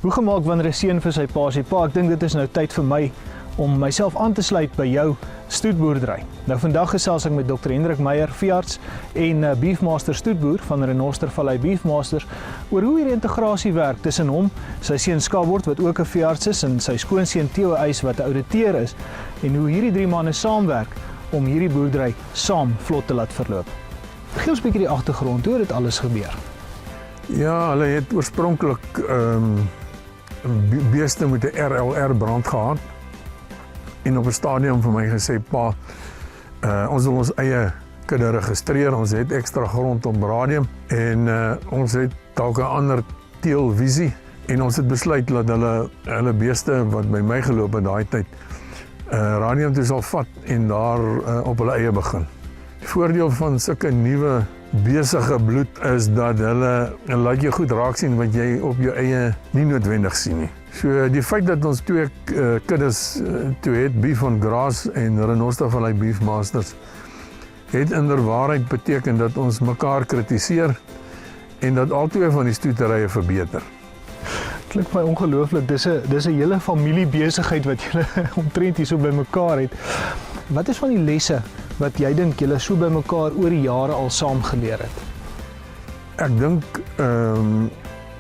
Hoe gemaak wanneer 'n seun vir sy pa sê, pa, ek dink dit is nou tyd vir my om myself aan te sluit by jou stoetboerdery. Nou vandag gesels ek met Dr. Hendrik Meyer, veearts en beefmaster stoetboer van Renoster Vallei Beefmasters oor hoe hierdie integrasie werk tussen hom, sy seun Skabord wat ook 'n veearts is en sy skoonseun Theo Uys wat 'n ouditeur is en hoe hierdie drie manne saamwerk om hierdie boerdery saam vlot te laat verloop. Gee ons 'n bietjie die agtergrond, hoe het dit alles gebeur? Ja, hulle het oorspronklik beeste met 'n RLR brand gehad en op 'n stadium vir my gesê, pa, ons wil ons eie kudde registreer, ons het ekstra grond op radium en ons het dalk 'n ander teelvisie en ons het besluit dat hulle beeste wat by my geloop het daai tyd radium toe sal vat en daar op hulle eie begin. Die voordeel van sulke nuwe besige bloed is dat hulle laat jou goed raak sien wat jy op jou eie nie noodwendig sien nie. So die feit dat ons twee kuddes toe het, Beef on Grass en Renoster Vallei Beefmasters, het inderwaarheid beteken dat ons mekaar kritiseer en dat albei van die stoeterye verbeter. Klink my ongelooflik, dis 'n hele familiebesigheid wat julle omtrent hier so by mekaar het. Wat is van die lesse wat jy dink julle so by mekaar oor die jare al saam geleer het? Ek dink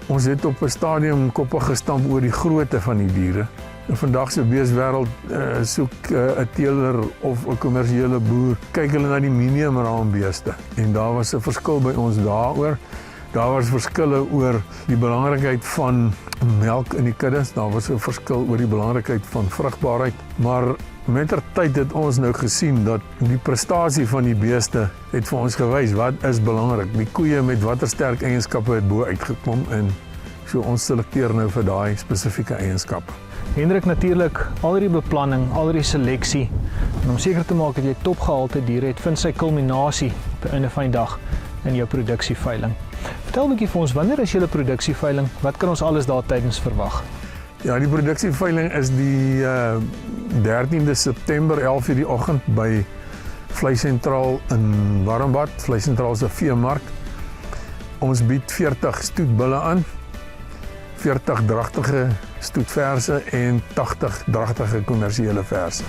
ons het op 'n stadium koppe gestamp oor die grootte van die diere. In vandag se beeswêreld soek 'n teeler of 'n kommersiële boer, kyk hulle na die minimumraambeeste en daar was 'n verskil by ons daaroor. Daar was verskille oor die belangrikheid van melk in die kuddes, daar was 'n verskil oor die belangrikheid van vrugbaarheid, maar mettertyd het ons nou gesien dat die prestasie van die beeste het vir ons gewys wat is belangrik. Die koeie met watter sterk eienskappe het bo uitgekom en so ons selekteer nou vir daai spesifieke eienskappe. Hendrik, natuurlik, al hierdie beplanning, al hierdie seleksie en om seker te maak dat jy topgehalte diere het, vind sy kulminasie op die einde van die dag in jou produksieveiling. Vertel 'n bietjie vir ons, wanneer is julle produksieveiling? Wat kan ons alles daar tydens verwag? Ja, die produksieveiling is die 13de September 11:00 die oggend by Vleisentraal in Warmbad, Vleisentraal se veemark. Ons bied 40 stoetbulle aan, 40 dragtige stoetverse en 80 dragtige kommersiële verse.